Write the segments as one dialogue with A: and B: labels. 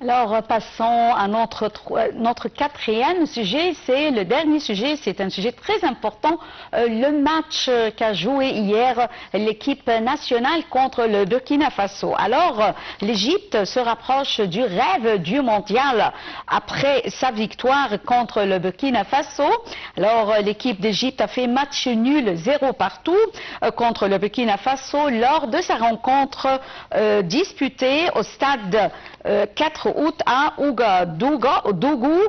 A: Alors, passons à notre quatrième sujet. C'est le dernier sujet, c'est un sujet très important. Le match qu'a joué hier l'équipe nationale contre le Burkina Faso. Alors, l'Égypte se rapproche du rêve du mondial après sa victoire contre le Burkina Faso. Alors, l'équipe d'Égypte a fait match nul 0 partout contre le Burkina Faso lors de sa rencontre disputée au stade 4 août à Ouagadougou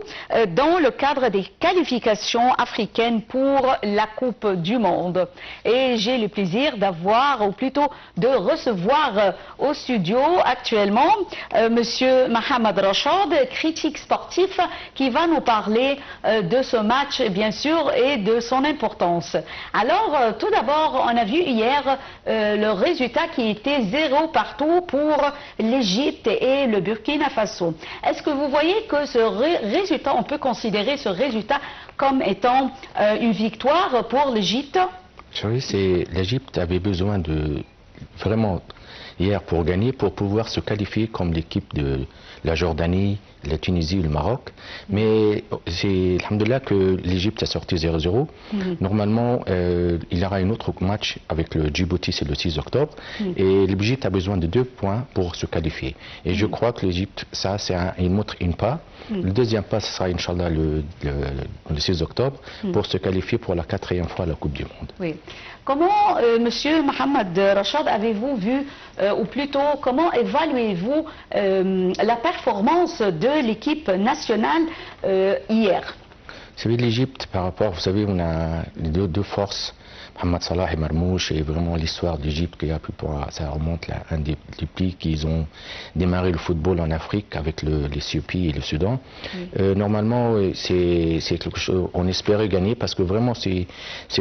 A: dans le cadre des qualifications africaines pour la Coupe du Monde. Et j'ai le plaisir d'avoir, ou plutôt de recevoir au studio actuellement Monsieur Mohamed Rachad, critique sportif, qui va nous parler de ce match bien sûr et de son importance. Alors tout d'abord, on a vu hier le résultat qui était 0 partout pour l'Égypte et le Burkina Faso. Est-ce que vous voyez que ce résultat, on peut considérer ce résultat comme étant une victoire pour l'Égypte?
B: Oui, l'Égypte avait besoin de vraiment hier pour gagner, pour pouvoir se qualifier comme l'équipe de la Jordanie, la Tunisie ou le Maroc. Mais c'est, alhamdoulilah, que l'Égypte a sorti 0-0. Normalement, il y aura un autre match avec le Djibouti, c'est le 6 octobre. Et l'Égypte a besoin de 2 points pour se qualifier. Et je crois que l'Égypte, ça, c'est il montre une pas. Le deuxième pas, ce sera, Inch'Allah, le 6 octobre, pour se qualifier pour la 4e fois à la Coupe du Monde.
A: Oui. Comment, Monsieur Mohamed Rachad, avez-vous vu, ou plutôt, comment évaluez-vous la performance de l'équipe nationale hier?
B: Vous savez, l'Égypte, par rapport, vous savez, on a les deux forces, Mohamed Salah et Marmouche, et vraiment l'histoire d'Égypte qui a pu, ça remonte à un des pays qui ont démarré le football en Afrique avec l'Éthiopie et le Soudan. Normalement, c'est quelque chose, on espérait gagner parce que vraiment c'est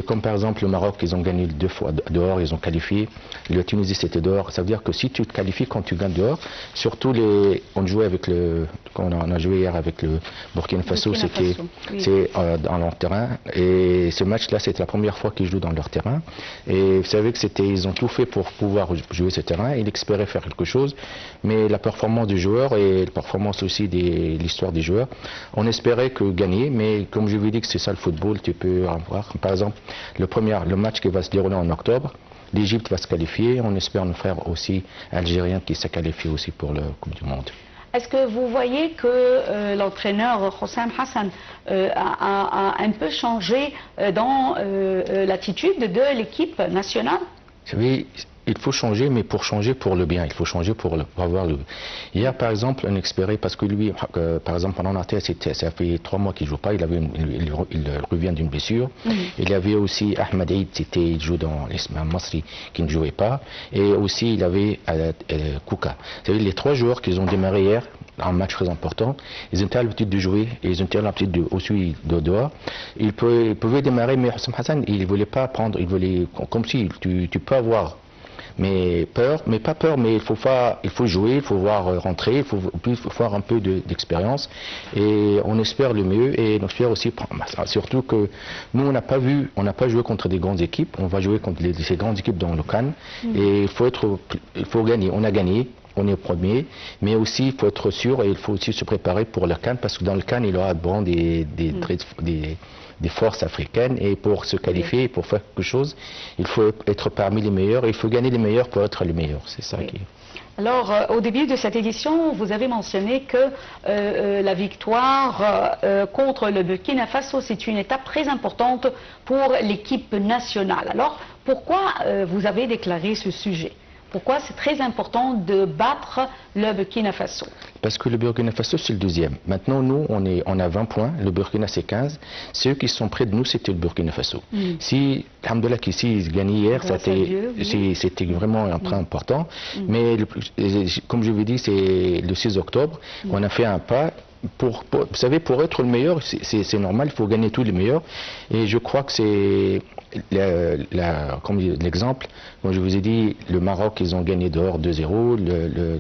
B: comme par exemple le Maroc, ils ont gagné 2 fois dehors, ils ont qualifié. Le Tunisie c'était dehors. Ça veut dire que si tu te qualifies quand tu gagnes dehors, surtout on jouait avec on a joué hier avec le Burkina Faso, c'est dans leur terrain. Et ce match-là, c'était la première fois qu'ils jouent dans leur terrain. Et vous savez que ils ont tout fait pour pouvoir jouer ce terrain. Ils espéraient faire quelque chose, mais la performance du joueur et la performance aussi de l'histoire des joueurs, on espérait que gagner, mais comme je vous dis que c'est ça le football, tu peux avoir, par exemple, le match qui va se dérouler en octobre, l'Égypte va se qualifier, on espère nos frères aussi algériens qui se qualifient aussi pour la Coupe du Monde.
A: Est-ce que vous voyez que l'entraîneur Hossam Hassan a un peu changé dans l'attitude de l'équipe nationale?
B: Oui, il faut changer, mais pour changer pour le bien. Il faut changer pour avoir le... Hier, par exemple, on espérait, parce que lui, par exemple, pendant la tête, ça fait 3 mois qu'il ne joue pas, il revient d'une blessure. Il y avait aussi Ahmed Eid, il joue dans l'Ismail Masri, qui ne jouait pas. Et aussi, il avait Kouka. C'est-à-dire les 3 joueurs qui ont démarré hier, un match très important, ils ont l'habitude de jouer, et ils ont l'habitude aussi de dehors. Ils pouvaient démarrer, mais Hossam Hassan, il ne voulait pas prendre, il voulait, comme si tu peux avoir mais pas peur, mais il faut jouer, il faut voir rentrer, il faut voir un peu d'expérience, et on espère le mieux, et on espère aussi, surtout que nous on n'a pas joué contre des grandes équipes, on va jouer contre ces grandes équipes dans le CAN, et il faut gagner, on a gagné. On est premier, mais aussi il faut être sûr et il faut aussi se préparer pour le CAN parce que dans le CAN il y aura des forces africaines et pour se qualifier, pour faire quelque chose, il faut être parmi les meilleurs et il faut gagner les meilleurs pour être les meilleurs. C'est ça qui...
A: Alors, au début de cette édition, vous avez mentionné que la victoire contre le Burkina Faso, c'est une étape très importante pour l'équipe nationale. Alors, pourquoi vous avez déclaré ce sujet ? Pourquoi c'est très important de battre le Burkina Faso?
B: Parce que le Burkina Faso, c'est le 2e. Maintenant, nous, on a 20 points. Le Burkina, c'est 15. Ceux qui sont près de nous, c'était le Burkina Faso. Si, alhamdoulilah, qu'ici, ils gagnaient hier, c'était vraiment un point important. Mais, comme je vous dis, c'est le 6 octobre. On a fait un pas. Vous savez, pour être le meilleur, c'est normal, il faut gagner tous les meilleurs. Et je crois que comme l'exemple, comme je vous ai dit, le Maroc, ils ont gagné dehors 2-0.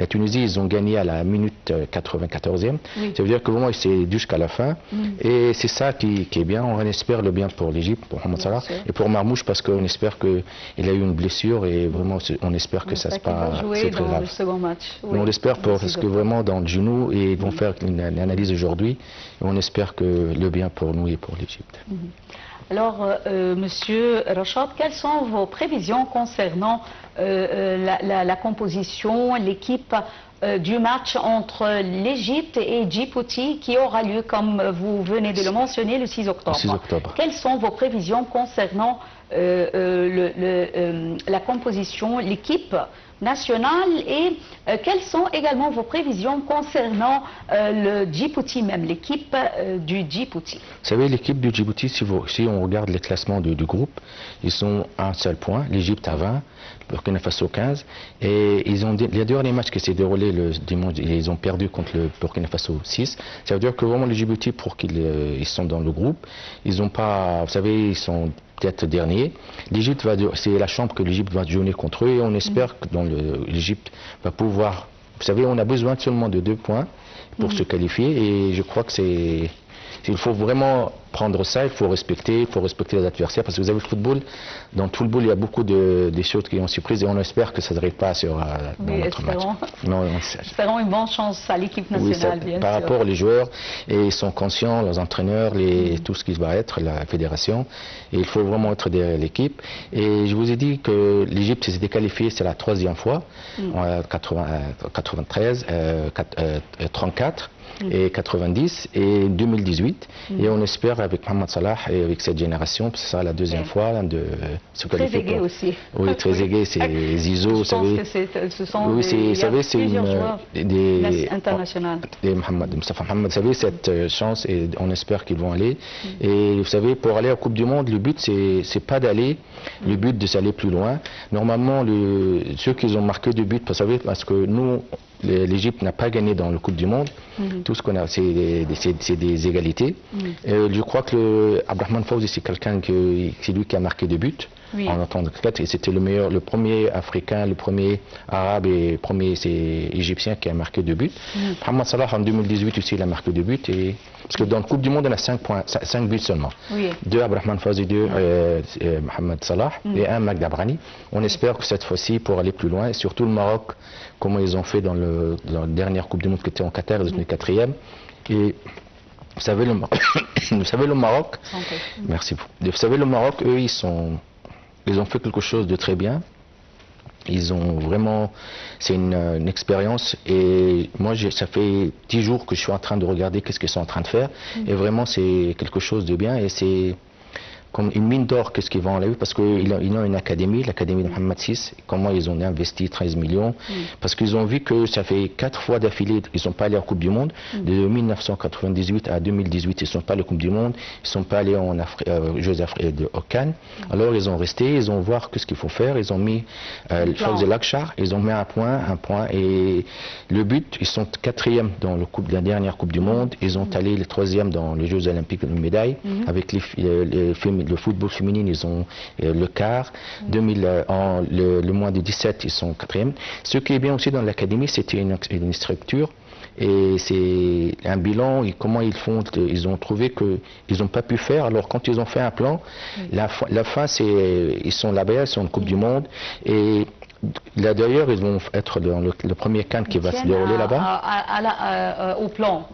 B: La Tunisie, ils ont gagné à la minute 94e. Oui. Ça veut dire que vraiment, c'est jusqu'à la fin. Et c'est ça qui est bien. On espère le bien pour l'Égypte, pour Mohamed Salah, et pour Marmouche, parce qu'on espère qu'il a eu une blessure et vraiment, on espère que ça se passe. C'est très grave.
A: Le second match. Oui.
B: On l'espère parce que vraiment, dans le genou, et ils vont faire une analyse aujourd'hui. Et on espère que le bien pour nous et pour l'Égypte.
A: Alors, Monsieur Rachad, quelles sont vos prévisions concernant la composition, l'équipe du match entre l'Égypte et Djibouti qui aura lieu, comme vous venez de le mentionner, le 6 octobre.
B: 6 octobre.
A: Quelles sont vos prévisions concernant la composition, l'équipe nationale et quelles sont également vos prévisions concernant le Djibouti, même l'équipe du Djibouti?
B: Vous savez, l'équipe du Djibouti, si on regarde les classements du groupe, ils sont à un seul point, l'Égypte à 20, Burkina Faso 15, et les derniers matchs qui s'est déroulé le dimanche, ils ont perdu contre le Burkina Faso 6. Ça veut dire que vraiment le Djibouti, pour qu'ils sont dans le groupe, ils n'ont pas, vous savez, ils sont peut-être dernier. L'Égypte c'est la chambre que l'Égypte va jouer contre eux et on espère que l'Égypte va pouvoir. Vous savez, on a besoin seulement de 2 points pour se qualifier et je crois que il faut vraiment prendre ça, il faut respecter les adversaires parce que vous avez le football, dans tout le football il y a beaucoup de choses qui ont surprise et on espère que ça n'arrive pas dans notre match.
A: Espérons une bonne chance à l'équipe nationale, bien sûr.
B: Par rapport aux joueurs, et ils sont conscients, les entraîneurs, tout ce qui va être, la fédération, et il faut vraiment être derrière l'équipe. Et je vous ai dit que l'Égypte s'était qualifiée, c'est la 3e fois, en 93, 34. Et 90 et 2018 et on espère avec Mohamed Salah et avec cette génération c'est ça la 2e fois de se qualifier.
A: Très aigué aussi.
B: Oui, très aigué, c'est Zizou, vous savez.
A: Ce sont
B: des
A: internationales.
B: Moustapha Mohamed, vous savez cette chance et on espère qu'ils vont aller. Et vous savez, pour aller à la Coupe du Monde, le but c'est pas d'aller, le but de s'aller plus loin. Normalement, ceux qui ont marqué de buts, vous savez, parce que nous l'Égypte n'a pas gagné dans la Coupe du Monde. Tout ce qu'on a, c'est des égalités. Je crois que Abdelrahman Fawzi, c'est quelqu'un c'est lui qui a marqué de buts. En entendant et c'était le premier Africain, le premier Arabe et le premier Égyptien qui a marqué de buts. Mohamed Salah en 2018 aussi il a marqué de buts parce que dans la Coupe du Monde on a 5 buts seulement. 2 Abdelrahman Fawzi, 2 Mohamed Salah et 1 Magda Brani. On espère que cette fois-ci pour aller plus loin et surtout le Maroc, comment ils ont fait dans la dernière Coupe du Monde qui était en Qatar, ils ont été 4e. Et vous savez le Maroc, merci beaucoup. Vous savez le Maroc, eux ils ont fait quelque chose de très bien. Ils ont vraiment, c'est une expérience et moi ça fait 10 jours que je suis en train de regarder qu'est-ce qu'ils sont en train de faire et vraiment c'est quelque chose de bien et c'est comme une mine d'or qu'est-ce qu'ils vont enlever parce qu'ils ont une académie, l'académie de Mohamed VI, comment ils ont investi 13 millions parce qu'ils ont vu que ça fait 4 fois d'affilée, ils ne sont pas allés en Coupe du Monde, de 1998 à 2018 ils ne sont pas allés en Coupe du Monde, ils ne sont pas allés en Jeux au Cannes, alors ils ont resté, ils ont voir ce qu'il faut faire, ils ont mis le Fawzi Lakshar, ils ont mis un point et le but, ils sont 4e dans la dernière Coupe du Monde, ils ont allé le 3e dans les Jeux Olympiques de médaille, avec le football féminin, ils ont le quart. Le mois de 17, ils sont 4e. Ce qui est bien aussi dans l'académie, c'était une structure et c'est un bilan. Et comment ils font, ils ont trouvé qu'ils n'ont pas pu faire. Alors quand ils ont fait un plan, la fin, ils sont là-bas, ils sont en Coupe du Monde et là d'ailleurs, ils vont être dans le premier CAN qui va se dérouler là-bas.
A: Au plan.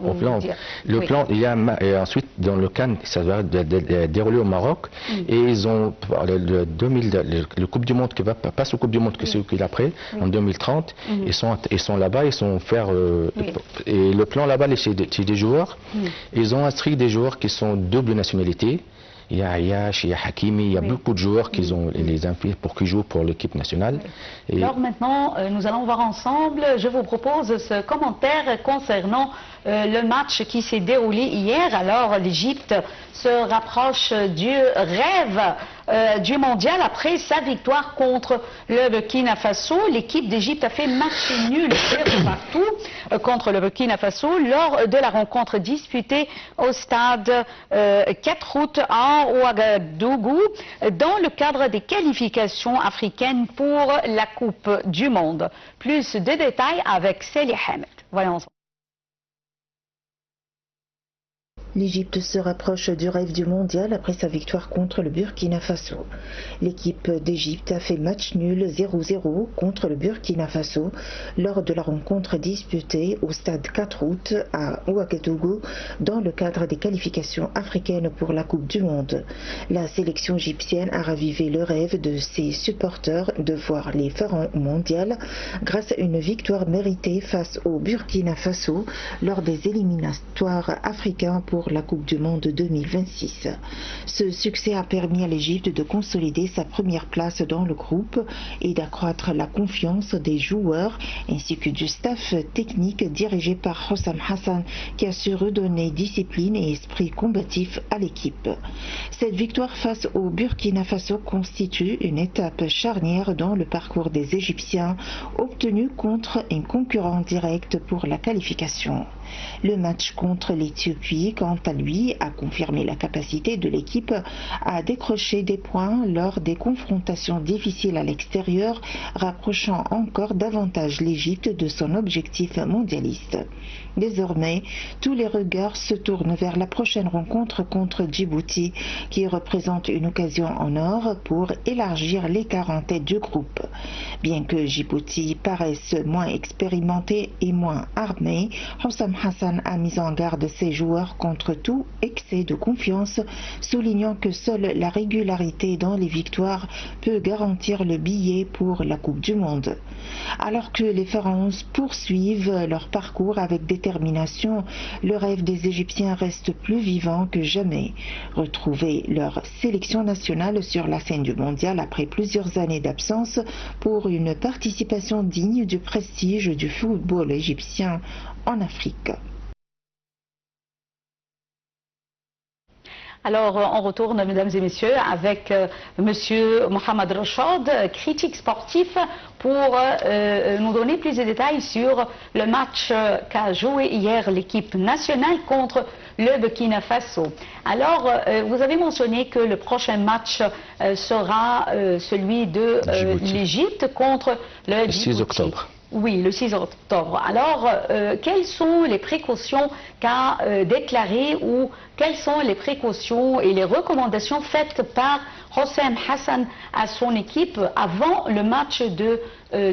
B: Le plan, il y a ensuite dans le CAN, ça va dérouler au Maroc. Et ils ont le Coupe du Monde qui va passer au Coupe du Monde que c'est celui qui est après, en 2030. Ils sont là-bas, ils sont faire et le plan là-bas, c'est des joueurs. Ils ont inscrit des joueurs qui sont double nationalité. Il y a Ayash, il y a Hakimi, il y a beaucoup de joueurs qui ont les invités pour qu'ils jouent pour l'équipe nationale.
A: Et alors maintenant, nous allons voir ensemble, je vous propose ce commentaire concernant le match qui s'est déroulé hier. Alors l'Égypte se rapproche du rêve du mondial après sa victoire contre le Burkina Faso. L'équipe d'Égypte a fait match nul 0 partout contre le Burkina Faso lors de la rencontre disputée au stade 4 août à Ouagadougou dans le cadre des qualifications africaines pour la Coupe du Monde. Plus de détails avec Célie Hamed. Voyons.
C: L'Égypte se rapproche du rêve du mondial après sa victoire contre le Burkina Faso. L'équipe d'Égypte a fait match nul 0-0 contre le Burkina Faso lors de la rencontre disputée au stade 4 août à Ouagadougou dans le cadre des qualifications africaines pour la Coupe du Monde. La sélection égyptienne a ravivé le rêve de ses supporters de voir les pharaons mondiaux grâce à une victoire méritée face au Burkina Faso lors des éliminatoires africains pour la Coupe du Monde 2026. Ce succès a permis à l'Égypte de consolider sa première place dans le groupe et d'accroître la confiance des joueurs ainsi que du staff technique dirigé par Hossam Hassan qui a su redonner discipline et esprit combatif à l'équipe. Cette victoire face au Burkina Faso constitue une étape charnière dans le parcours des Égyptiens obtenu contre un concurrent direct pour la qualification. Le match contre l'Éthiopie, quant à lui, a confirmé la capacité de l'équipe à décrocher des points lors des confrontations difficiles à l'extérieur, rapprochant encore davantage l'Égypte de son objectif mondialiste. Désormais, tous les regards se tournent vers la prochaine rencontre contre Djibouti, qui représente une occasion en or pour élargir l'écart en tête du groupe. Bien que Djibouti paraisse moins expérimenté et moins armé, Hossam Hassan a mis en garde ses joueurs contre tout excès de confiance, soulignant que seule la régularité dans les victoires peut garantir le billet pour la Coupe du Monde. Alors que les Pharaons poursuivent leur parcours avec détermination, le rêve des Égyptiens reste plus vivant que jamais. Retrouver leur sélection nationale sur la scène du mondial après plusieurs années d'absence pour une participation digne du prestige du football égyptien en Afrique.
A: Alors, on retourne, mesdames et messieurs, avec monsieur Mohamed Rachad, critique sportif, pour nous donner plus de détails sur le match qu'a joué hier l'équipe nationale contre le Burkina Faso. Alors, vous avez mentionné que le prochain match sera celui de l'Égypte contre le
B: 6 octobre.
A: Oui, le 6 octobre. Alors, quelles sont les précautions qu'a déclarées ou quelles sont les précautions et les recommandations faites par Hossam Hassan à son équipe avant le match de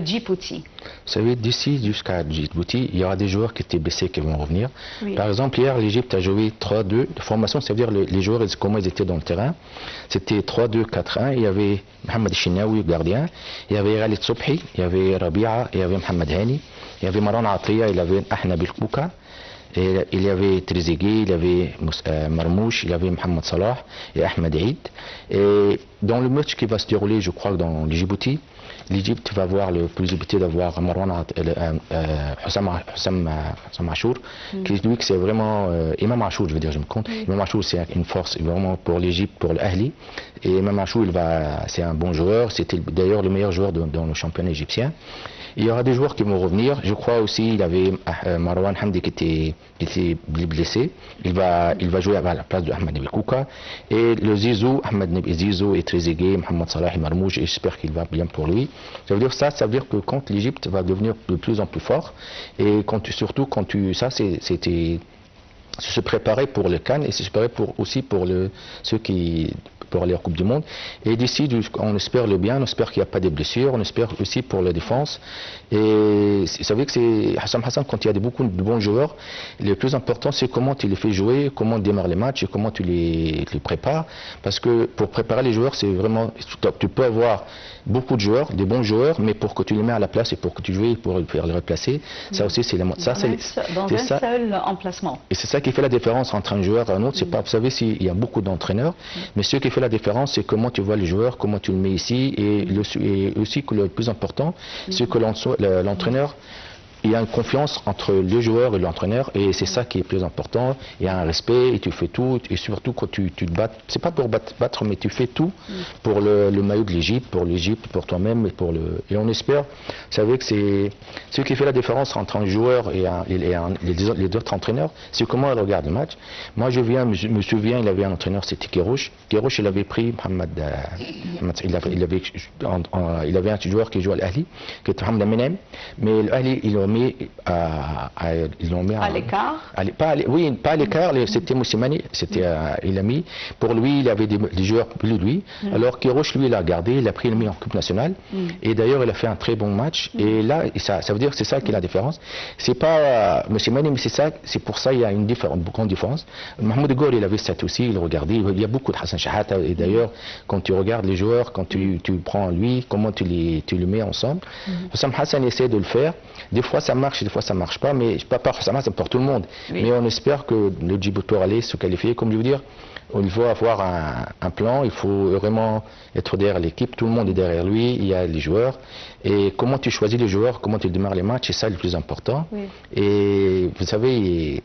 A: Djibouti?
B: Vous savez, d'ici jusqu'à Djibouti, il y aura des joueurs qui étaient blessés qui vont revenir.
A: Oui.
B: Par exemple, hier, l'Égypte a joué 3-2. De formation, ça veut dire les joueurs, comment ils étaient dans le terrain. C'était 3-2-4-1. Il y avait Mohamed Chinaoui, gardien. Il y avait Khalid Sobhi, il y avait Rabia, il y avait Mohamed Hani. Il y avait Maran Atria, il y avait Ahna Bilkouka. Et il y avait Trezeguet, il y avait Marmouche, il y avait Mohamed Salah et Ahmed Eid. Et dans le match qui va se dérouler, je crois, dans Djibouti, l'Égypte va avoir la possibilité d'avoir Marwan Hossam Achour, qui dit que c'est vraiment Imam Achour, je veux dire, je me compte. Imam Achour, c'est une force vraiment pour l'Égypte, pour l'Ahli. Et Imam Achour, c'est un bon joueur, c'était d'ailleurs le meilleur joueur dans le championnat égyptien. Il y aura des joueurs qui vont revenir. Je crois aussi il y avait Marwan Hamdi qui était blessé. Il va jouer à la place de Ahmed Bilkouka. Et le Zizou, Ahmed Zizou et Trezeguet, Mohamed Salah et Marmouche, j'espère qu'il va bien pour lui. Ça veut dire que quand l'Égypte va devenir de plus en plus fort, et c'était se préparer pour le CAN et se préparer aussi pour ceux qui pour aller en Coupe du Monde. Et d'ici, on espère le bien, on espère qu'il n'y a pas de blessures, on espère aussi pour la défense. Et vous savez que c'est Hossam Hassan, quand il y a beaucoup de bons joueurs, le plus important c'est comment tu les fais jouer, comment tu démarres les matchs et comment tu les prépares. Parce que pour préparer les joueurs, c'est vraiment, tu peux avoir beaucoup de joueurs, des bons joueurs, mais pour que tu les mets à la place et pour que tu joues, pour faire les replacer, ça aussi c'est dans
A: un seul emplacement.
B: Et c'est ça qui fait la différence entre un joueur et un autre. C'est pas, vous savez, il y a beaucoup d'entraîneurs, mais ce qui fait la différence, c'est comment tu vois les joueurs, comment tu le mets ici, et aussi que le plus important, c'est que l'entraîneur il y a une confiance entre le joueur et l'entraîneur et c'est ça qui est plus important. Il y a un respect et tu fais tout et surtout quand tu te bats, c'est pas pour battre mais tu fais tout pour le maillot de l'Égypte, pour toi-même et on espère. Vous savez que c'est ce qui fait la différence entre un joueur et les autres entraîneurs, c'est comment ils regardent le match. Moi je me souviens, il avait un entraîneur, c'était Kérouche. Kérouche il avait pris Mohamed, il avait un joueur qui joue à l'Ahli, qui était Mohamed Menem, mais l'Ahli ils l'ont mis à
A: l'écart.
B: Oui, pas à l'écart, c'était Moussimani, il a mis. Pour lui, il avait des joueurs plus de lui. Alors Kérouche, lui, il a gardé, il a pris le mis en Coupe nationale. Et d'ailleurs, il a fait un très bon match. Et là, ça veut dire que c'est ça qui est la différence. C'est pas Moussimani, mais c'est pour ça qu'il y a une grande différence. Mahmoud Gol, il avait ça aussi, il regardait. Il y a beaucoup de Hassan Shahata. Et d'ailleurs, quand tu regardes les joueurs, quand tu prends lui, comment tu les mets ensemble. Sam Hassan essaie de le faire. Des fois ça marche, des fois ça marche pas, mais pas forcément c'est pour tout le monde. Oui. Mais on espère que le Djibouti pourra aller se qualifier. Comme je veux dire, il faut avoir un plan, il faut vraiment être derrière l'équipe, tout le monde est derrière lui, il y a les joueurs. Et comment tu choisis les joueurs, comment tu démarres les matchs, c'est ça le plus important. Oui. Et vous savez,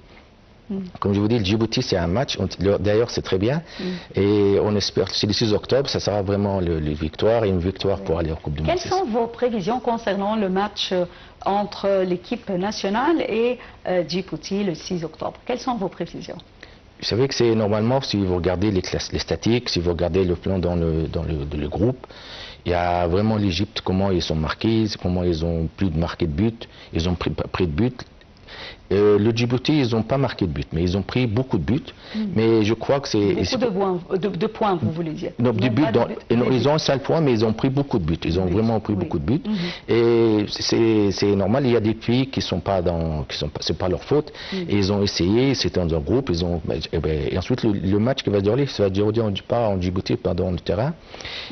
B: comme je vous dis, le Djibouti c'est un match, d'ailleurs c'est très bien, et on espère que c'est le 6 octobre, ça sera vraiment une victoire pour aller en Coupe du Monde.
A: Quelles sont vos prévisions concernant le match entre l'équipe nationale et Djibouti le 6 octobre? Quelles sont vos prévisions?
B: Vous savez que c'est normalement, si vous regardez les statistiques, si vous regardez le plan dans le groupe, il y a vraiment l'Égypte, comment ils sont marqués, comment ils ont plus marqué de but, ils ont pris de but. Le Djibouti, ils n'ont pas marqué de but, mais ils ont pris beaucoup de buts. Mais je crois que c'est...
A: Beaucoup de points, vous voulez dire?
B: Non, ils ont un seul point, mais ils ont pris beaucoup de buts. Ils ont vraiment pris beaucoup de buts. Et c'est normal, il y a des pays qui sont pas c'est pas leur faute. Et ils ont essayé, c'était dans un groupe, et ensuite le match qui va se dérouler, ça va se dérouler en Djibouti, dans le terrain.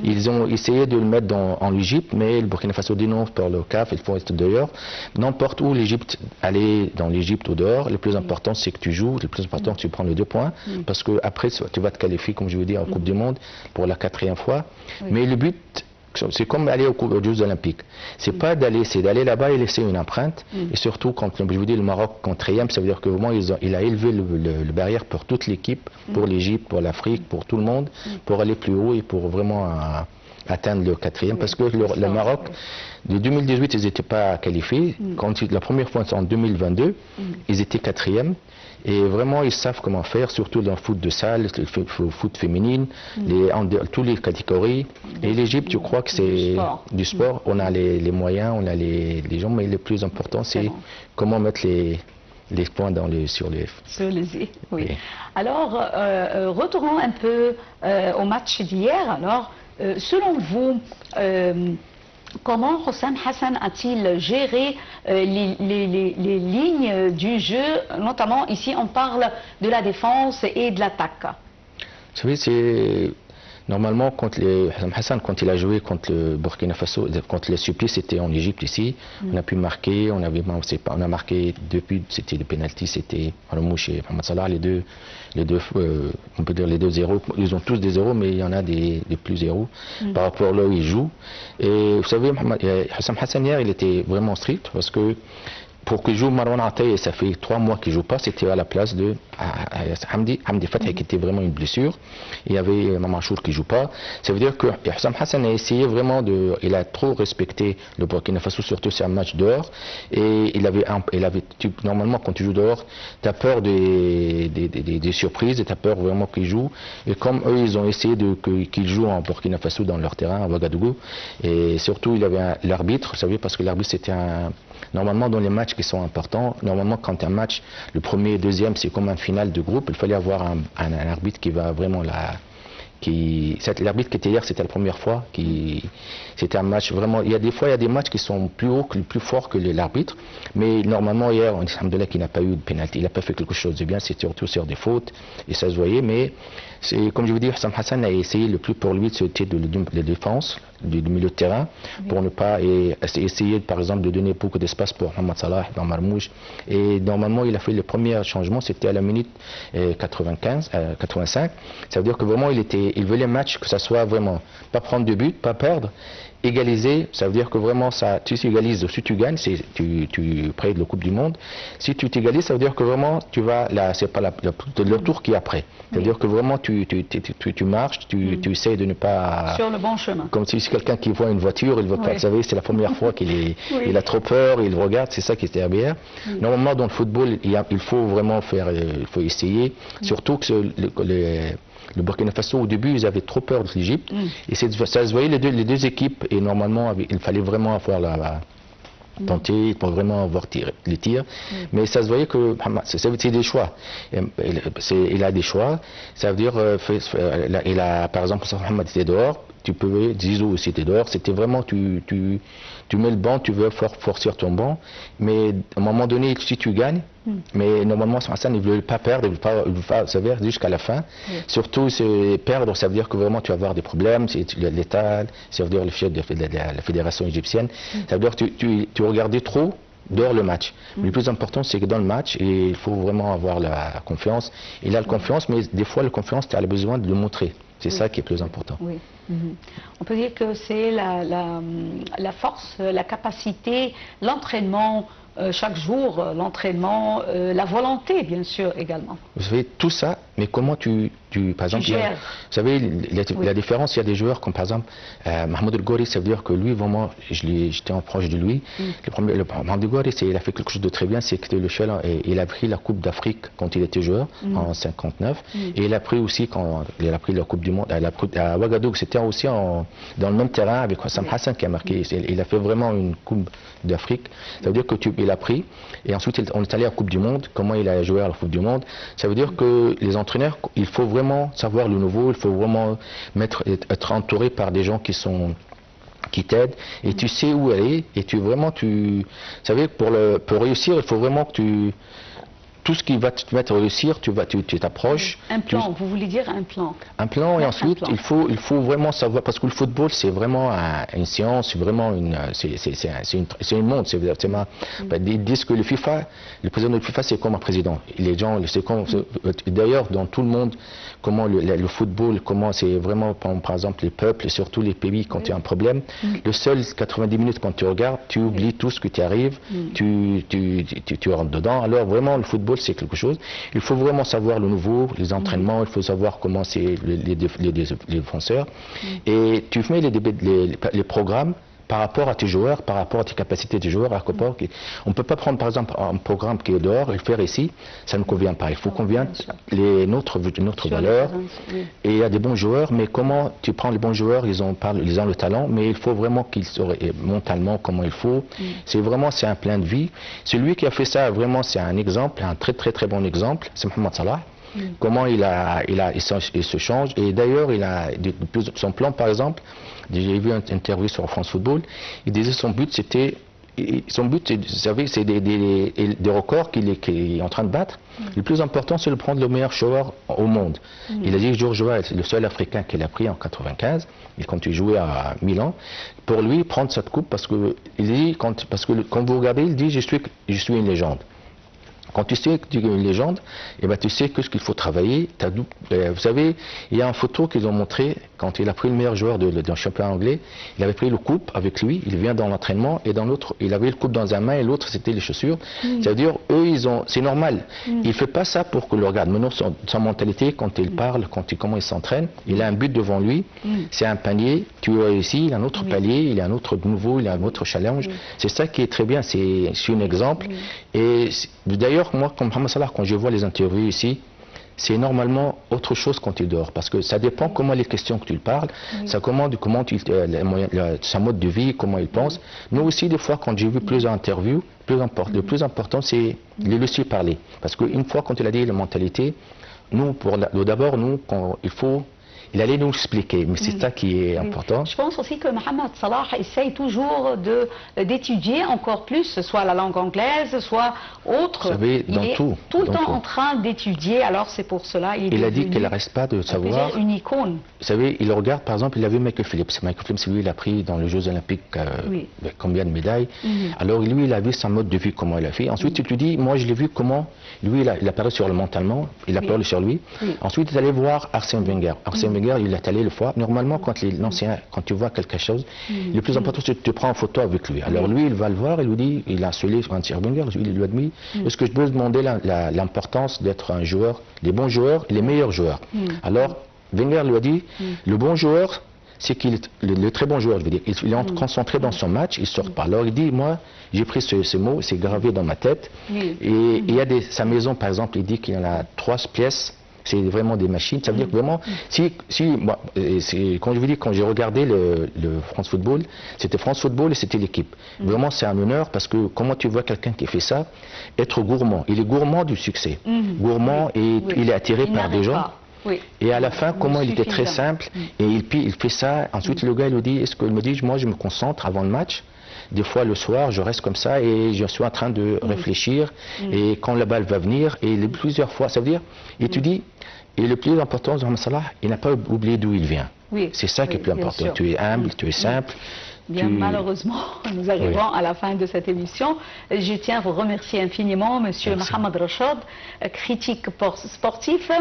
B: Ils ont essayé de le mettre en Égypte, mais le Burkina Faso dénonce par le CAF, il faut rester dehors. N'importe où l'Égypte allait dans l'Égypte ou dehors, le plus important c'est que tu joues, le plus important c'est que tu prends les 2 points, parce que après tu vas te qualifier, comme je veux dire, en Coupe du Monde pour la 4e fois. Mais le but, c'est comme aller aux Jeux Olympiques. C'est pas d'aller, c'est d'aller là-bas et laisser une empreinte. Et surtout, quand je vous dis le Maroc 4e, ça veut dire que vraiment il a élevé le barrière pour toute l'équipe, pour l'Égypte, pour l'Afrique, pour tout le monde, pour aller plus haut et pour vraiment atteindre le 4e, parce que le Maroc, de 2018, ils n'étaient pas qualifiés. La première fois, c'est en 2022, ils étaient 4e. Et vraiment, ils savent comment faire, surtout dans le foot de salle, le foot féminine, toutes les catégories. Et l'Égypte, je crois que c'est du sport. On a les moyens, on a les gens, mais le plus important, c'est comment mettre les points sur les
A: i, oui. Alors, retournons un peu au match d'hier. Alors, selon vous, comment Hossam Hassan a-t-il géré les lignes du jeu? Notamment, ici, on parle de la défense et de l'attaque.
B: Vous savez, c'est... Normalement, Hossam Hassan, quand il a joué contre le Burkina Faso, contre les Supplices, c'était en Égypte ici. On a pu marquer, on a marqué 2 buts, c'était des pénaltys, c'était Marmouche et Mohamed Salah, les deux, on peut dire les 2 zéros. Ils ont tous des zéros, mais il y en a des plus zéros par rapport à là où ils jouent. Et vous savez, Hossam Hassan hier, il était vraiment strict parce que pour qu'il joue Marwan Atay, ça fait 3 mois qu'il ne joue pas, c'était à la place de Hamdi Fatah qui était vraiment une blessure. Il y avait Mamachour qui ne joue pas. Ça veut dire que Hossam Hassan a essayé vraiment il a trop respecté le Burkina Faso, surtout c'est un match dehors. Et normalement quand tu joues dehors, tu as peur des surprises et tu as peur vraiment qu'ils jouent. Et comme eux, ils ont essayé qu'ils jouent en Burkina Faso dans leur terrain, à Ouagadougou. Et surtout, il y avait l'arbitre, vous savez, parce que l'arbitre c'était normalement, dans les matchs qui sont importants, normalement, quand un match, le premier et deuxième, c'est comme un final de groupe, il fallait avoir un arbitre qui va vraiment l'arbitre qui était hier, c'était la première fois, c'était un match vraiment, des fois, il y a des matchs qui sont plus hauts, plus forts que l'arbitre, mais normalement, hier, on dit, alhamdoulilah, qu'il n'a pas eu de pénalty, il n'a pas fait quelque chose de bien, c'était surtout sur des fautes, et ça se voyait, mais comme je vous dis, Hossam Hassan a essayé le plus pour lui, c'était de défense, du milieu de terrain, pour ne pas essayer, par exemple, de donner beaucoup d'espace pour Mohamed Salah, dans Marmouche, et normalement, il a fait le premier changement, c'était à la minute 85, ça veut dire que vraiment, il voulait le match, que ça soit vraiment, pas prendre de but, pas perdre, égaliser, ça veut dire que vraiment, ça, tu égalises, si tu gagnes, tu près de la Coupe du Monde. Si tu t'égalises, ça veut dire que vraiment, tu vas, c'est pas le tour qui est après. C'est-à-dire que vraiment, tu marches, tu essaies de ne pas...
A: Sur le bon chemin.
B: Comme si c'est quelqu'un qui voit une voiture, il ne veut pas, vous savez, c'est la première fois qu'il il a trop peur, il regarde, c'est ça qui est derrière. Normalement, dans le football, il faut vraiment faire, il faut essayer, surtout que le Burkina Faso, au début, ils avaient trop peur de l'Égypte. Et ça se voyait les deux équipes. Et normalement, il fallait vraiment avoir tenter pour vraiment avoir les tirs. Mais ça se voyait que c'est des choix. Il a des choix. Ça veut dire, par exemple, Mohamed était dehors. Tu peux, Zizou aussi était dehors. C'était vraiment, tu mets le banc, tu veux forcer ton banc. Mais à un moment donné, si tu gagnes, mais normalement, Hassan, il ne veut pas perdre, il veut pas ça veut dire jusqu'à la fin. Surtout, perdre, ça veut dire que vraiment tu vas avoir des problèmes. L'État, ça veut dire le chef de la fédération égyptienne. Ça veut dire que tu regardais trop dehors le match. Le plus important, c'est que dans le match, il faut vraiment avoir la confiance. Il a la confiance, mais des fois, la confiance, tu as besoin de le montrer. C'est ça qui est plus important.
A: Oui. On peut dire que c'est la force, la capacité, l'entraînement chaque jour, l'entraînement, la volonté bien sûr également.
B: Vous savez, tout ça, mais comment par exemple, vous savez, la différence, il y a des joueurs comme par exemple Mahmoud El Ghouri, ça veut dire que lui, vraiment, j'étais en proche de lui. Mahmoud El Ghouri, il a fait quelque chose de très bien, c'est que il a pris la Coupe d'Afrique quand il était joueur, en 59, et il a pris aussi, quand il a pris la Coupe du Monde, à Ouagadougou, c'était aussi dans le même terrain avec Sam Hassan qui a marqué. Il a fait vraiment une Coupe d'Afrique. Ça veut dire que il a pris, et ensuite on est allé à la Coupe du Monde, comment il a joué à la Coupe du Monde. Ça veut dire que les entraîneurs, il faut vraiment savoir le nouveau, il faut vraiment être entouré par des gens qui t'aident, et tu sais où aller, et vous savez, pour réussir, il faut vraiment que tout ce qui va te mettre à réussir, tu t'approches.
A: Un plan, vous voulez dire un plan? Un
B: plan, et ensuite, il faut vraiment savoir, parce que le football, c'est vraiment une science, c'est vraiment c'est une monde. Ils disent que le président de FIFA, c'est comme un président. Les gens, d'ailleurs, dans tout le monde, comment le football, comment c'est vraiment, par exemple, les peuples, et surtout les pays, quand il y a un problème, le seul 90 minutes, quand tu regardes, tu oublies tout ce qui t'arrive, tu rentres dedans. Alors, vraiment, le football, c'est quelque chose. Il faut vraiment savoir le nouveau, les entraînements, il faut savoir comment c'est les défenseurs. Et tu mets les programmes par rapport à tes joueurs, par rapport à tes capacités de joueurs. On ne peut pas prendre par exemple un programme qui est dehors et le faire ici, ça ne convient pas. Il faut convaincre notre valeur. Et il y a des bons joueurs, mais comment tu prends les bons joueurs, ils ont le talent, mais il faut vraiment qu'ils soient mentalement comment il faut. C'est un plein de vie. Celui qui a fait ça, vraiment, c'est un exemple, un très très très bon exemple, c'est Mohamed Salah. Comment il se change, et d'ailleurs son plan, par exemple, j'ai vu une interview sur France Football, il disait son but, vous savez, c'est des records qu'il est en train de battre. Le plus important, c'est de prendre le meilleur joueur au monde. Il a dit que Georges Weah est le seul Africain qu'il a pris en 95, et quand il jouait à Milan, pour lui prendre cette coupe, parce que quand vous regardez, il dit je suis une légende. Quand tu sais que tu es une légende, tu sais que ce qu'il faut travailler. Vous savez, il y a une photo qu'ils ont montrée quand il a pris le meilleur joueur d'un championnat anglais. Il avait pris le coupe avec lui, il vient dans l'entraînement, et dans l'autre, il avait le coupe dans un main et l'autre c'était les chaussures. C'est-à-dire, eux, c'est normal. Il ne fait pas ça pour que le regarde. Maintenant, son mentalité, quand il parle, comment il s'entraîne, il a un but devant lui, c'est un panier, tu réussis, il a un autre palier, il a un autre nouveau, il a un autre challenge. C'est ça qui est très bien, c'est un exemple. Et d'ailleurs, moi, comme Mohamed Salah, quand je vois les interviews ici, c'est normalement autre chose quand il dort, parce que ça dépend comment les questions que tu parles, ça commande comment sa mode de vie, comment il pense. Nous aussi, des fois, quand j'ai vu plusieurs interviews, le plus important, c'est de le laisser parler. Parce qu'une fois, quand il a dit la mentalité, d'abord, il allait nous expliquer, mais c'est ça qui est important.
A: Je pense aussi que Mohamed Salah essaye toujours d'étudier encore plus, soit la langue anglaise, soit autre.
B: Vous savez,
A: il est tout le temps en train d'étudier, alors c'est pour cela
B: il a dit qu'il n'arrête pas de savoir.
A: Une icône.
B: Vous savez, il regarde, par exemple, il a vu Michael Phelps. Michael Phelps, lui, il a pris dans les Jeux Olympiques combien de médailles. Alors lui, il a vu sa mode de vie, comment il a fait. Ensuite, il te dit, moi, je l'ai vu comment, lui, il a parlé sur le mentalement, il a parlé sur lui. Ensuite, il est allé voir Arsène Wenger. Arsène Wenger, Wenger, il est allé le fois. Normalement, quand l'ancien, quand tu vois quelque chose, le plus important, c'est que tu te prends en photo avec lui. Alors lui, il va le voir, il lui dit, il a celui Franz Wenger, il lui a dit, est-ce que je peux demander l'importance d'être un joueur, les bons joueurs et les meilleurs joueurs. Alors, Wenger lui a dit, le bon joueur, c'est qu'il est le très bon joueur, je veux dire, il est concentré dans son match, il ne sort pas. Alors il dit, moi, j'ai pris ce mot, c'est gravé dans ma tête. Et il y a sa maison, par exemple, il dit qu'il y en a 3 pièces. C'est vraiment des machines. Ça veut dire que vraiment, quand je vous dis, quand j'ai regardé le France Football, c'était France Football et c'était l'équipe. Vraiment, c'est un honneur parce que comment tu vois quelqu'un qui fait ça, être gourmand. Il est gourmand du succès. Gourmand et il est attiré par des gens. Et à la fin, comment il était très simple, et il fait ça. Ensuite, le gars, il me dit, moi, je me concentre avant le match. Des fois, le soir, je reste comme ça et je suis en train de réfléchir. Et quand la balle va venir, et plusieurs fois, ça veut dire, et tu dis, et le plus important, Mohamed Salah, il n'a pas oublié d'où il vient. C'est ça qui est le plus important. Tu es humble, tu es simple.
A: Bien, malheureusement, nous arrivons à la fin de cette émission. Je tiens à vous remercier infiniment, Monsieur Mohamed Rachad, critique sportif,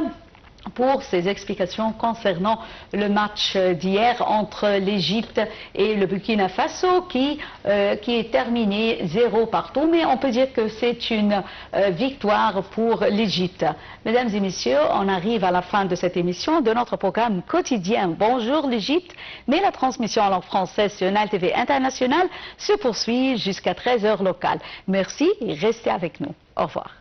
A: pour ses explications concernant le match d'hier entre l'Égypte et le Burkina Faso qui est terminé 0 partout, mais on peut dire que c'est une victoire pour l'Égypte. Mesdames et messieurs, on arrive à la fin de cette émission de notre programme quotidien Bonjour l'Égypte, mais la transmission en langue française sur Nile TV International se poursuit jusqu'à 13h locale. Merci et restez avec nous. Au revoir.